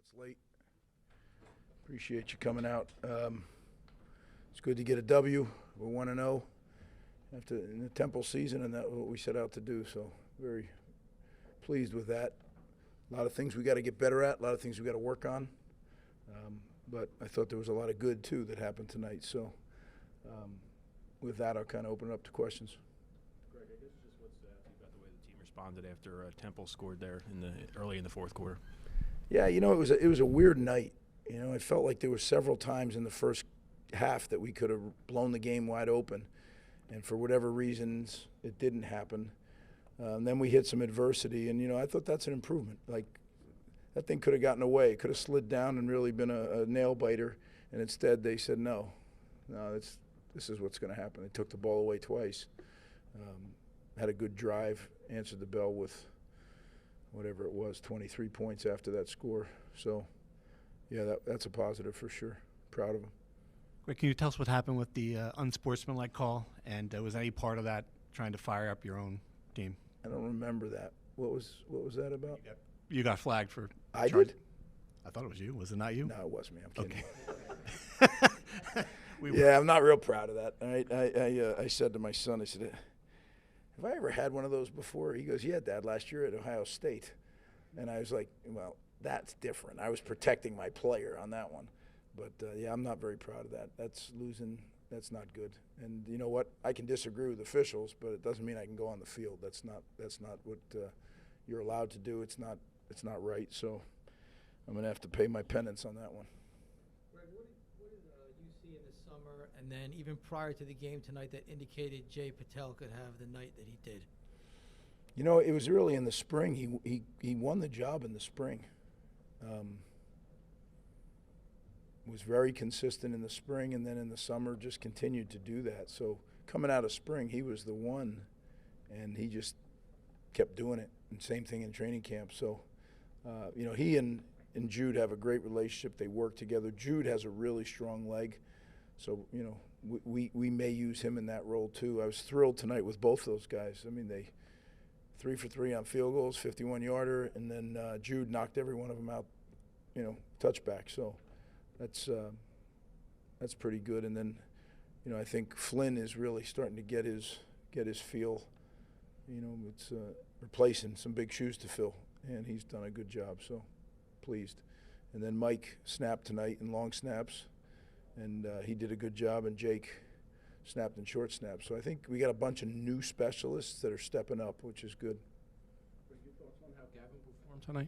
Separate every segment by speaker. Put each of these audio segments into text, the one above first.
Speaker 1: It's late. Appreciate you coming out. It's good to get a W. We're 1-0 after in the Temple season, and that's what we set out to do. So very pleased with that. A lot of things we got to get better at. A lot of things we got to work on. But I thought there was a lot of good too that happened tonight. So with that, I'll kind of open it up to questions.
Speaker 2: Greg, I guess just what's about the way the team responded after Temple scored there early in the fourth quarter.
Speaker 1: Yeah, it was a weird night. I felt like there were several times in the first half that we could have blown the game wide open, and for whatever reasons, it didn't happen. Then we hit some adversity, and I thought that's an improvement. Like that thing could have gotten away, it could have slid down and really been a nail biter, and instead they said no, this is what's going to happen. They took the ball away twice, had a good drive, answered the bell with whatever it was, 23 points after that score. So, yeah, that's a positive for sure. Proud of them.
Speaker 3: Greg, can you tell us what happened with the unsportsmanlike call, and was any part of that trying to fire up your own team?
Speaker 1: I don't remember that. What was that about?
Speaker 3: You got flagged for.
Speaker 1: I did?
Speaker 3: I thought it was you. Was it not you?
Speaker 1: No, it wasn't me. I'm kidding.
Speaker 3: Okay.
Speaker 1: Yeah, I'm not real proud of that. All right? I said to my son, I said, have I ever had one of those before? He goes, yeah, Dad, last year at Ohio State. And I was like, well, that's different. I was protecting my player on that one. But, yeah, I'm not very proud of that. That's losing. That's not good. And you know what? I can disagree with officials, but it doesn't mean I can go on the field. That's not what you're allowed to do. It's not right. So I'm going to have to pay my penance on that one.
Speaker 4: Greg, what did you see in the summer and then even prior to the game tonight that indicated Jay Patel could have the night that he did?
Speaker 1: It was early in the spring. He won the job in the spring. Was very consistent in the spring, and then in the summer just continued to do that. So coming out of spring, he was the one, and he just kept doing it. And same thing in training camp. So, he and Jude have a great relationship. They work together. Jude has a really strong leg. So, we may use him in that role too. I was thrilled tonight with both those guys. I mean, they 3 for 3 on field goals, 51-yarder, and then Jude knocked every one of them out, touchback. So that's pretty good. And then, I think Flynn is really starting to get his feel. It's replacing some big shoes to fill, and he's done a good job. So pleased. And then Mike snapped tonight in long snaps, and he did a good job. And Jake snapped in short snaps. So I think we got a bunch of new specialists that are stepping up, which is good.
Speaker 2: Your thoughts on how Gavin performed tonight?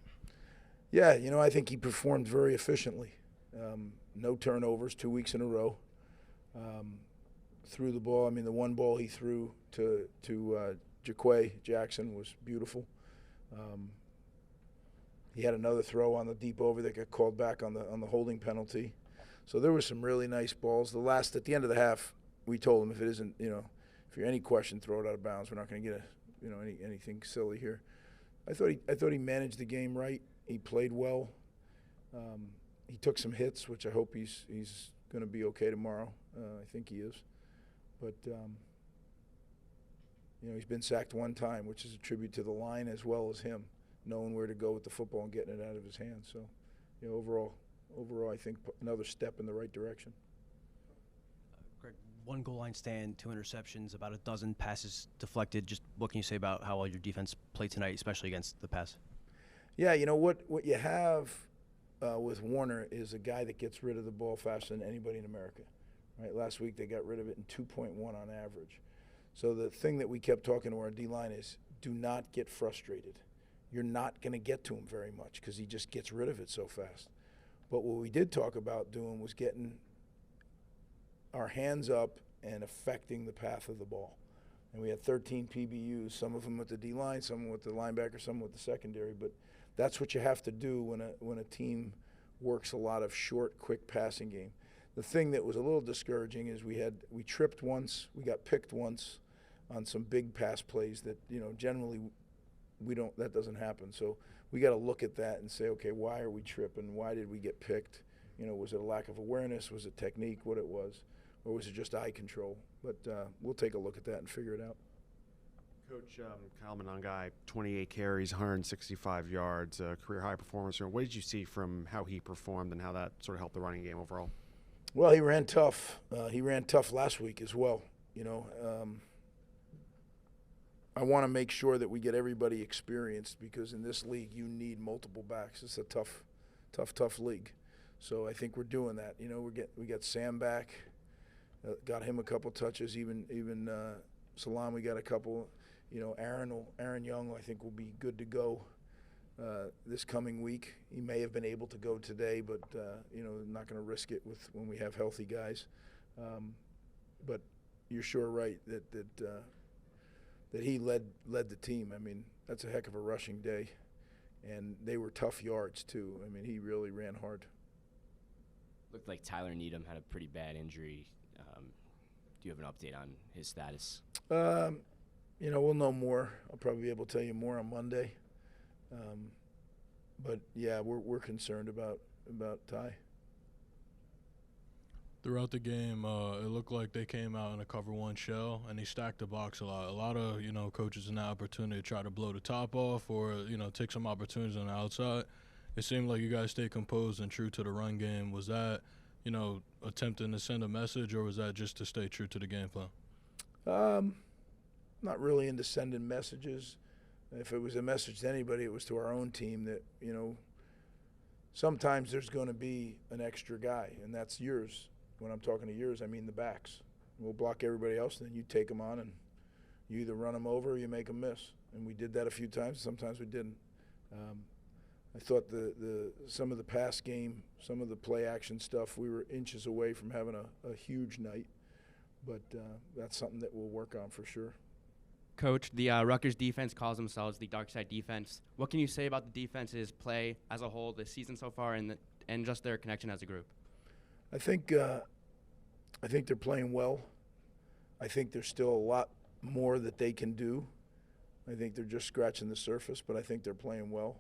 Speaker 1: Yeah, I think he performed very efficiently. No turnovers 2 weeks in a row. Threw the ball. I mean, the one ball he threw to Jackson was beautiful. He had another throw on the deep over that got called back on the holding penalty. So there were some really nice balls. At the end of the half, we told him if it isn't, if you're any question, throw it out of bounds. We're not going to get anything silly here. I thought he managed the game right. He played well. He took some hits, which I hope he's going to be okay tomorrow. I think he is. But, he's been sacked one time, which is a tribute to the line as well as him, knowing where to go with the football and getting it out of his hands. So, overall, I think another step in the right direction.
Speaker 5: Greg, 1 goal line stand, 2 interceptions, about a dozen passes deflected. Just what can you say about how well your defense played tonight, especially against the pass? Yeah,
Speaker 1: what you have with Warner is a guy that gets rid of the ball faster than anybody in America. Right? Last week they got rid of it in 2.1 on average. So the thing that we kept talking to our D-line is do not get frustrated. You're not going to get to him very much because he just gets rid of it so fast. But what we did talk about doing was getting our hands up and affecting the path of the ball. And we had 13 PBUs, some of them with the D-line, some with the linebacker, some with the secondary. But that's what you have to do when a team works a lot of short, quick passing game. The thing that was a little discouraging is we tripped once, we got picked once on some big pass plays that generally that doesn't happen. So we got to look at that and say, okay, why are we tripping? Why did we get picked? Was it a lack of awareness? Was it technique? What it was, or was it just eye control? But we'll take a look at that and figure it out.
Speaker 6: Coach Kyle Monangai, 28 carries, 165 yards, career high performance. What did you see from how he performed and how that sort of helped the running game overall?
Speaker 1: Well, he ran tough. He ran tough last week as well. I want to make sure that we get everybody experienced because in this league you need multiple backs. It's a tough league. So I think we're doing that. We got Sam back, got him a couple touches. Even Salam, we got a couple. Aaron Young, I think will be good to go this coming week. He may have been able to go today, but not going to risk it when we have healthy guys. But you're sure right that he led the team. I mean, that's a heck of a rushing day, and they were tough yards too. I mean, he really ran hard.
Speaker 7: Looked like Tyler Needham had a pretty bad injury. Do you have an update on his status?
Speaker 1: We'll know more. I'll probably be able to tell you more on Monday. But yeah, we're concerned about Ty.
Speaker 8: Throughout the game, it looked like they came out in a cover one shell, and they stacked the box a lot. A lot of coaches in that opportunity to try to blow the top off or take some opportunities on the outside. It seemed like you guys stayed composed and true to the run game. Was that attempting to send a message, or was that just to stay true to the game plan?
Speaker 1: Not really into sending messages. If it was a message to anybody, it was to our own team that sometimes there's going to be an extra guy, and that's yours. When I'm talking to yours, I mean the backs. We'll block everybody else, and then you take them on, and you either run them over or you make them miss. And we did that a few times. Sometimes we didn't. I thought some of the pass game, some of the play action stuff, we were inches away from having a huge night. But that's something that we'll work on for sure.
Speaker 9: Coach, the Rutgers defense calls themselves the dark side defense. What can you say about the defense's play as a whole this season so far and just their connection as a group?
Speaker 1: I think they're playing well. I think there's still a lot more that they can do. I think they're just scratching the surface, but I think they're playing well.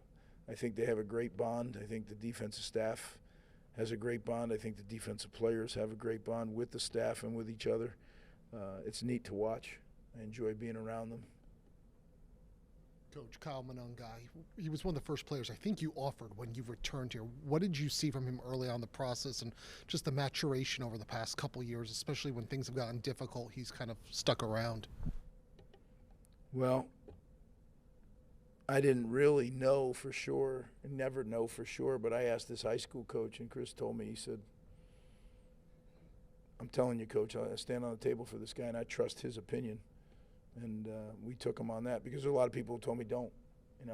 Speaker 1: I think they have a great bond. I think the defensive staff has a great bond. I think the defensive players have a great bond with the staff and with each other. It's neat to watch. I enjoy being around them.
Speaker 10: Coach Kyle Monangai, he was one of the first players I think you offered when you returned here. What did you see from him early on in the process and just the maturation over the past couple years, especially when things have gotten difficult? He's kind of stuck around.
Speaker 1: Well, I didn't really know for sure, never know for sure, but I asked this high school coach, and Chris told me, he said, I'm telling you, Coach, I stand on the table for this guy, and I trust his opinion. And we took him on that because a lot of people told me don't.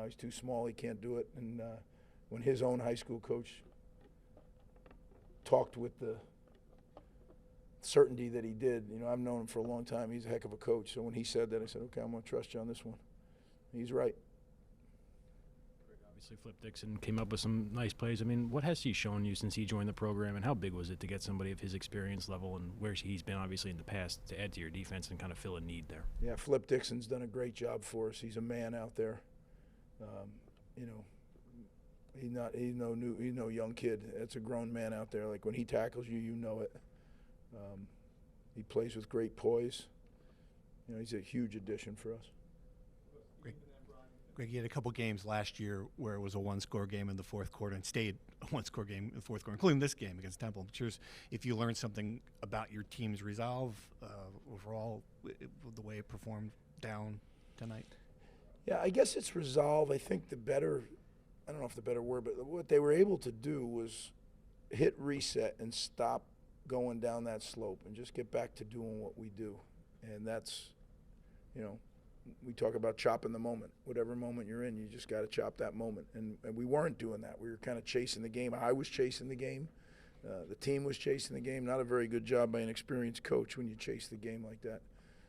Speaker 1: He's too small, he can't do it. And when his own high school coach talked with the certainty that he did, I've known him for a long time. He's a heck of a coach. So when he said that, I said, okay, I'm going to trust you on this one. He's right.
Speaker 2: Obviously, Flip Dixon came up with some nice plays. I mean, what has he shown you since he joined the program, and how big was it to get somebody of his experience level and where he's been obviously in the past to add to your defense and kind of fill a need there?
Speaker 1: Yeah, Flip Dixon's done a great job for us. He's a man out there. He's no young kid. It's a grown man out there. Like when he tackles you, you know it. He plays with great poise. He's a huge addition for us.
Speaker 3: Greg, you had a couple games last year where it was a one-score game in the fourth quarter and stayed a one-score game in the fourth quarter, including this game against Temple. I'm curious if you learned something about your team's resolve overall, the way it performed down tonight.
Speaker 1: Yeah, I guess it's resolve. I think I don't know if the better word, but what they were able to do was hit reset and stop going down that slope and just get back to doing what we do. And that's, we talk about chopping the moment. Whatever moment you're in, you just got to chop that moment. And we weren't doing that. We were kind of chasing the game. I was chasing the game. The team was chasing the game. Not a very good job by an experienced coach when you chase the game like that.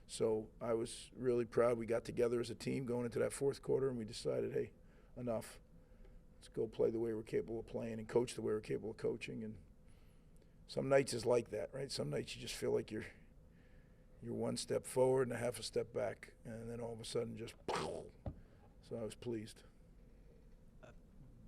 Speaker 1: So I was really proud. We got together as a team going into that fourth quarter, and we decided, hey, enough. Let's go play the way we're capable of playing and coach the way we're capable of coaching. And some nights is like that, right? Some nights you just feel like you're one step forward and a half a step back, and then all of a sudden just so I was pleased.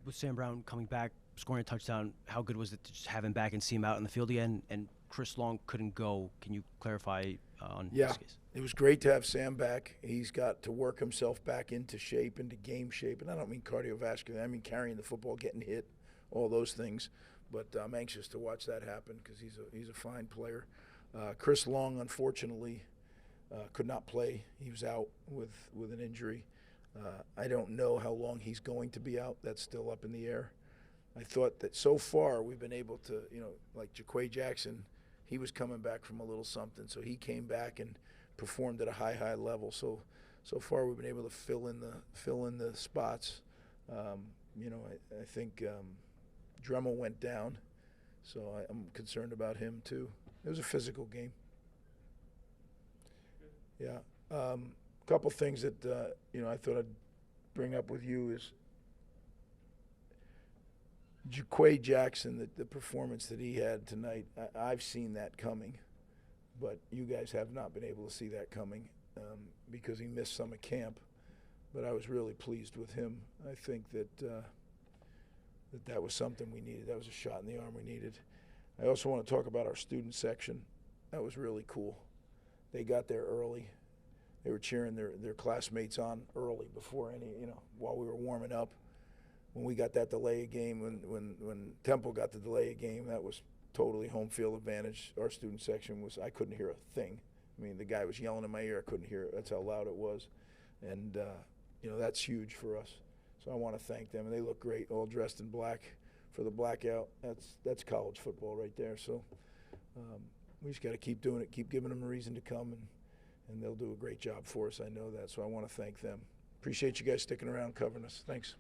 Speaker 5: With Sam Brown coming back, scoring a touchdown, how good was it to just have him back and see him out in the field again? And Chris Long couldn't go. Can you clarify on
Speaker 1: Yeah,
Speaker 5: this case?
Speaker 1: it was great to have Sam back. He's got to work himself back into shape, into game shape. And I don't mean cardiovascular. I mean carrying the football, getting hit, all those things. But I'm anxious to watch that happen because he's a fine player. Chris Long, unfortunately, could not play. He was out with an injury. I don't know how long he's going to be out. That's still up in the air. I thought that so far we've been able to, like Jaquay Jackson, he was coming back from a little something, so he came back and performed at a high level. So far we've been able to fill in the spots. I think Dremel went down, so I'm concerned about him too. It was a physical game. Yeah. A couple things that I thought I'd bring up with you is Jaquay Jackson, the performance that he had tonight. I've seen that coming, but you guys have not been able to see that coming because he missed some of camp. But I was really pleased with him. I think that that was something we needed. That was a shot in the arm we needed. I also want to talk about our student section. That was really cool. They got there early. They were cheering their classmates on early before while we were warming up. When we got that delay of game, when Temple got the delay of game, that was totally home field advantage. Our student section I couldn't hear a thing. I mean, the guy was yelling in my ear. I couldn't hear it. That's how loud it was. And, that's huge for us. So I want to thank them. And they look great, all dressed in black for the blackout. That's college football right there. So we just got to keep doing it, keep giving them a reason to come, and they'll do a great job for us. I know that. So I want to thank them. Appreciate you guys sticking around covering us. Thanks.